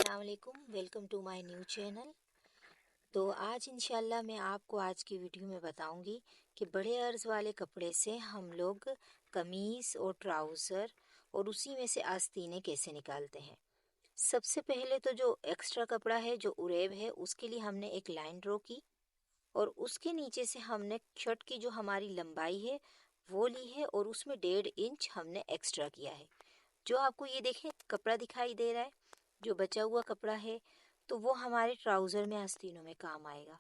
अस्सलामुअलैकुम, welcome to my new channel. तो आज इंशाल्लाह मैं आपको आज की वीडियो में बताऊंगी कि बड़े अर्ज़ वाले कपड़े से हम लोग कमीज़ और ट्राउज़र और उसी में से आस्तीनें कैसे निकालते हैं। सबसे पहले तो जो एक्स्ट्रा कपड़ा है, जो उरेब है, उसके लिए हमने एक लाइन ड्रॉ की और उसके नीचे से हमने शर्ट की जो हमारी लंबाई है वो ली है और उसमें 1.5 इंच हमने एक्स्ट्रा किया है। जो आपको ये देखें कपड़ा दिखाई दे रहा है, जो बचा हुआ कपड़ा है, तो वो हमारे ट्राउज़र में आस्तीनों में काम आएगा।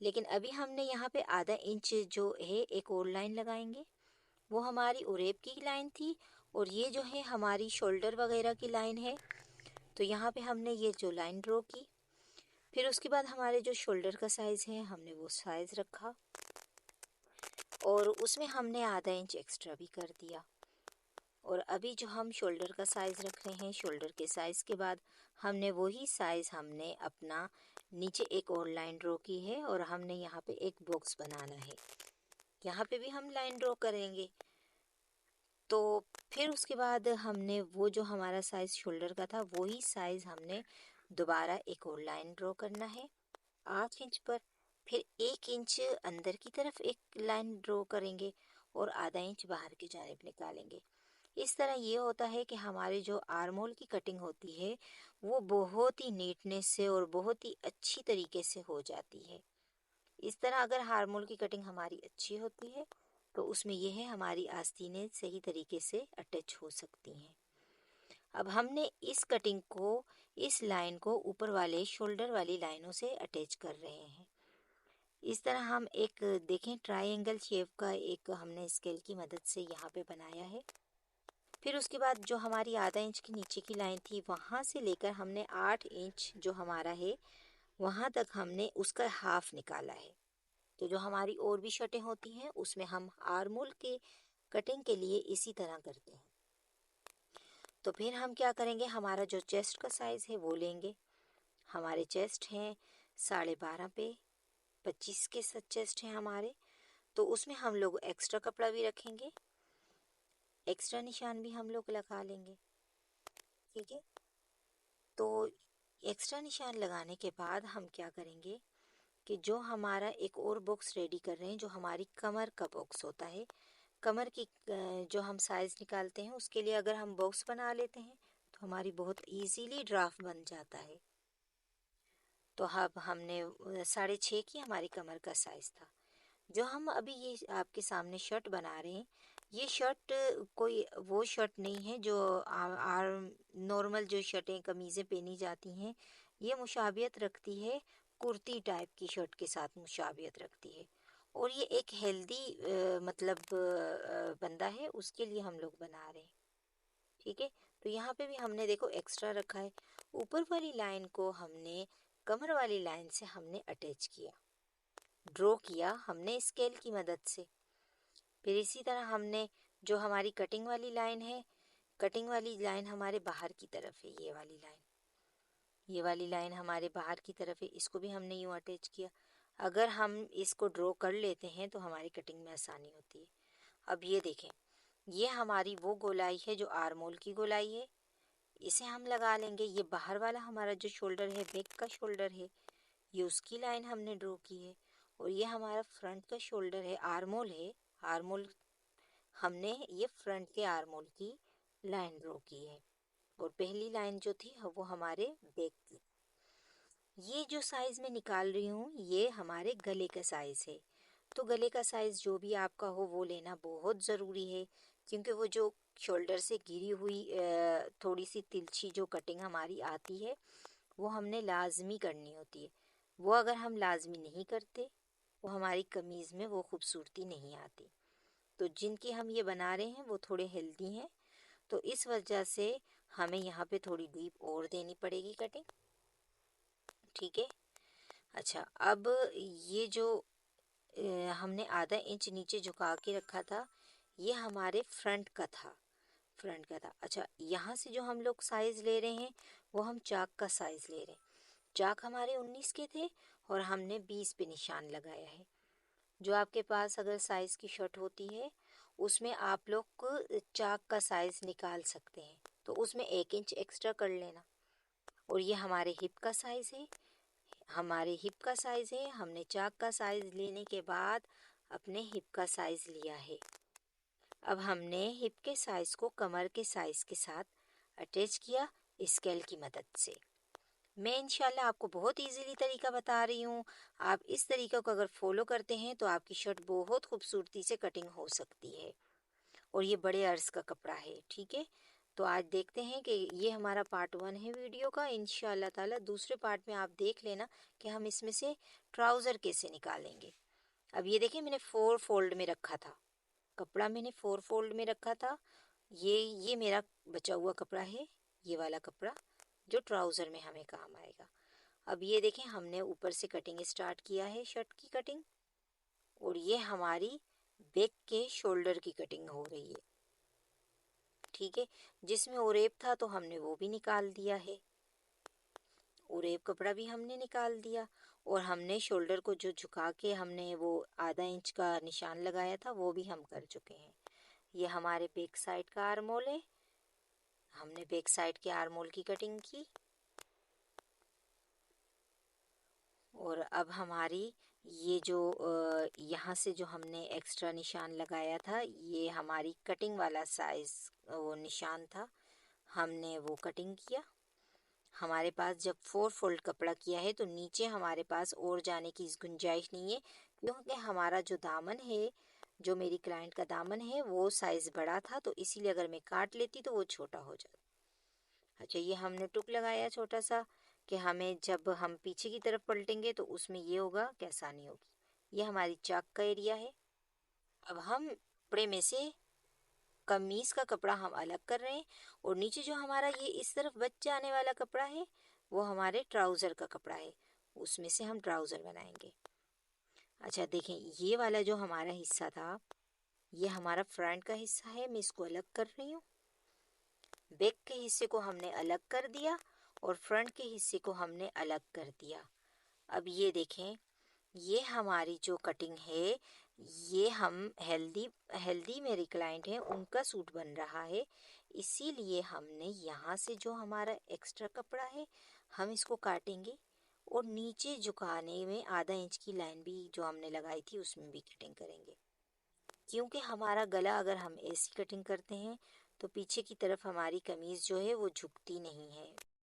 लेकिन अभी हमने यहाँ पे आधा इंच जो है एक और लाइन लगाएंगे। वो हमारी उरेब की लाइन थी और ये जो है हमारी शोल्डर वगैरह की लाइन है। तो यहाँ पे हमने ये जो लाइन ड्रॉ की, फिर उसके बाद हमारे जो शोल्डर का साइज़ है हमने वो साइज़ रखा और उसमें हमने आधा इंच एक्स्ट्रा भी कर दिया। और अभी जो हम शोल्डर का साइज़ रख रहे हैं, शोल्डर के साइज़ के बाद हमने वही साइज़ हमने अपना नीचे एक और लाइन ड्रॉ की है और हमने यहाँ पे एक बॉक्स बनाना है। यहाँ पे भी हम लाइन ड्रॉ करेंगे। तो फिर उसके बाद हमने वो जो हमारा साइज़ शोल्डर का था वही साइज़ हमने दोबारा एक और लाइन ड्रॉ करना है 8 इंच पर। फिर 1 इंच अंदर की तरफ एक लाइन ड्रॉ करेंगे और आधा इंच बाहर की जानिब निकालेंगे। इस तरह ये होता है कि हमारे जो आर्म होल की कटिंग होती है वो बहुत ही नीटनेस से और बहुत ही अच्छी तरीके से हो जाती है। इस तरह अगर आर्म होल की कटिंग हमारी अच्छी होती है तो उसमें यह है हमारी आस्तीनें सही तरीके से अटैच हो सकती हैं। अब हमने इस कटिंग को, इस लाइन को ऊपर वाले शोल्डर वाली लाइनों से अटैच कर रहे हैं। इस तरह हम एक देखें ट्रायंगल शेप का एक हमने स्केल की मदद से यहाँ पे बनाया है। फिर उसके बाद जो हमारी आधा इंच की नीचे की लाइन थी वहाँ से लेकर हमने 8 इंच जो हमारा है वहाँ तक हमने उसका हाफ निकाला है। तो जो हमारी और भी शर्टें होती हैं उसमें हम आर्म होल के कटिंग के लिए इसी तरह करते हैं। तो फिर हम क्या करेंगे, हमारा जो चेस्ट का साइज़ है वो लेंगे। हमारे चेस्ट हैं 12.5 पे 25 के चेस्ट हैं हमारे। तो उसमें हम लोग एक्स्ट्रा कपड़ा भी रखेंगे, एक्स्ट्रा निशान भी हम लोग लगा लेंगे। ठीक है। तो एक्स्ट्रा निशान लगाने के बाद हम क्या करेंगे कि जो हमारा एक और बॉक्स रेडी कर रहे हैं, जो हमारी कमर का बॉक्स होता है, कमर की जो हम साइज़ निकालते हैं उसके लिए अगर हम बॉक्स बना लेते हैं तो हमारी बहुत इजीली ड्राफ्ट बन जाता है। तो अब हमने 6.5 की हमारी कमर का साइज़ था। जो हम अभी ये आपके सामने शर्ट बना रहे हैं, ये शर्ट कोई वो शर्ट नहीं है जो नॉर्मल जो शर्टें कमीज़ें पहनी जाती हैं। ये मुशाबियत रखती है, कुर्ती टाइप की शर्ट के साथ मुशाबियत रखती है। और ये एक हेल्दी मतलब बंदा है, उसके लिए हम लोग बना रहे हैं। ठीक है। तो यहाँ पे भी हमने देखो एक्स्ट्रा रखा है। ऊपर वाली लाइन को हमने कमर वाली लाइन से हमने अटैच किया, ड्रॉ किया हमने स्केल की मदद से। फिर इसी तरह हमने जो हमारी कटिंग वाली लाइन है, कटिंग वाली लाइन हमारे बाहर की तरफ है, ये वाली लाइन, ये वाली लाइन हमारे बाहर की तरफ है, इसको भी हमने यूँ अटैच किया। अगर हम इसको ड्रॉ कर लेते हैं तो हमारी कटिंग में आसानी होती है। अब ये देखें, ये हमारी वो गोलाई है जो आर्म होल की गोलाई है, इसे हम लगा लेंगे। ये बाहर वाला हमारा जो शोल्डर है, बैक का शोल्डर है, ये उसकी लाइन हमने ड्रॉ की है। और ये हमारा फ्रंट का शोल्डर है, आर्म होल है, आर्म होल हमने ये फ्रंट के आर्म होल की लाइन ड्रॉ की है। और पहली लाइन जो थी वो हमारे बैक की। ये जो साइज़ मैं निकाल रही हूँ ये हमारे गले का साइज़ है। तो गले का साइज़ जो भी आपका हो वो लेना बहुत ज़रूरी है, क्योंकि वो जो शोल्डर से गिरी हुई थोड़ी सी तिरछी जो कटिंग हमारी आती है वो हमने लाजमी करनी होती है। वो अगर हम लाजमी नहीं करते वो हमारी कमीज़ में वो खूबसूरती नहीं आती। तो जिनकी हम ये बना रहे हैं वो थोड़े हेल्दी हैं, तो इस वजह से हमें यहाँ पे थोड़ी डीप और देनी पड़ेगी कटिंग। ठीक है। अच्छा, अब ये जो हमने आधा इंच नीचे झुका के रखा था ये हमारे फ्रंट का था, फ्रंट का था। अच्छा, यहाँ से जो हम लोग साइज़ ले रहे हैं वो हम चाक का साइज़ ले रहे हैं। चाक हमारे 19 के थे और हमने 20 पे निशान लगाया है। जो आपके पास अगर साइज़ की शर्ट होती है उसमें आप लोग चाक का साइज़ निकाल सकते हैं, तो उसमें 1 इंच एक्स्ट्रा कर लेना और ये हमारे हिप का साइज़ है। हमने चाक का साइज़ लेने के बाद अपने हिप का साइज़ लिया है। अब हमने हिप के साइज़ को कमर के साइज़ के साथ अटैच किया स्केल की मदद से। मैं इंशाल्लाह आपको बहुत इजीली तरीका बता रही हूँ। आप इस तरीका को अगर फॉलो करते हैं तो आपकी शर्ट बहुत खूबसूरती से कटिंग हो सकती है। और ये बड़े अर्ज का कपड़ा है, ठीक है। तो आज देखते हैं कि ये हमारा पार्ट 1 है वीडियो का। इंशाल्लाह ताला दूसरे पार्ट में आप देख लेना कि हम इसमें से ट्राउज़र कैसे निकालेंगे। अब ये देखिए, मैंने 4 फोल्ड में रखा था कपड़ा, मैंने 4 फोल्ड में रखा था। ये मेरा बचा हुआ कपड़ा है, ये वाला कपड़ा जो ट्राउज़र में हमें काम आएगा। अब ये देखें, हमने ऊपर से कटिंग स्टार्ट किया है शर्ट की कटिंग, और ये हमारी बैक के शोल्डर की कटिंग हो रही है, ठीक है। जिसमें ओरेप था तो हमने वो भी निकाल दिया है, ओरेप कपड़ा भी हमने निकाल दिया। और हमने शोल्डर को जो झुका के हमने वो आधा इंच का निशान लगाया था वो भी हम कर चुके हैं। ये हमारे बैक साइड का आर्मोल है, हमने बैक साइड के आर्मोल की कटिंग की। और अब हमारी ये जो यहाँ से जो हमने एक्स्ट्रा निशान लगाया था, ये हमारी कटिंग वाला साइज़ वो निशान था, हमने वो कटिंग किया। हमारे पास जब 4 फोल्ड कपड़ा किया है तो नीचे हमारे पास और जाने की गुंजाइश नहीं है, क्योंकि हमारा जो दामन है, जो मेरी क्लाइंट का दामन है, वो साइज़ बड़ा था, तो इसीलिए अगर मैं काट लेती तो वो छोटा हो जाता। अच्छा, ये हमने टुक लगाया छोटा सा कि हमें जब हम पीछे की तरफ पलटेंगे तो उसमें ये होगा कि आसानी होगी। ये हमारी चाक का एरिया है। अब हम कपड़े में से कमीज का कपड़ा हम अलग कर रहे हैं, और नीचे जो हमारा ये इस तरफ बच जाने वाला कपड़ा है वो हमारे ट्राउज़र का कपड़ा है, उसमें से हम ट्राउज़र बनाएंगे। अच्छा देखें, ये वाला जो हमारा हिस्सा था ये हमारा फ्रंट का हिस्सा है, मैं इसको अलग कर रही हूँ। बैक के हिस्से को हमने अलग कर दिया और फ्रंट के हिस्से को हमने अलग कर दिया। अब ये देखें, ये हमारी जो कटिंग है, ये हम हेल्दी मेरी क्लाइंट हैं उनका सूट बन रहा है, इसीलिए हमने यहाँ से जो हमारा एक्स्ट्रा कपड़ा है हम इसको काटेंगे, और नीचे झुकाने में आधा इंच की लाइन भी जो हमने लगाई थी उसमें भी कटिंग करेंगे। क्योंकि हमारा गला अगर हम ऐसी कटिंग करते हैं तो पीछे की तरफ हमारी कमीज़ जो है वो झुकती नहीं है,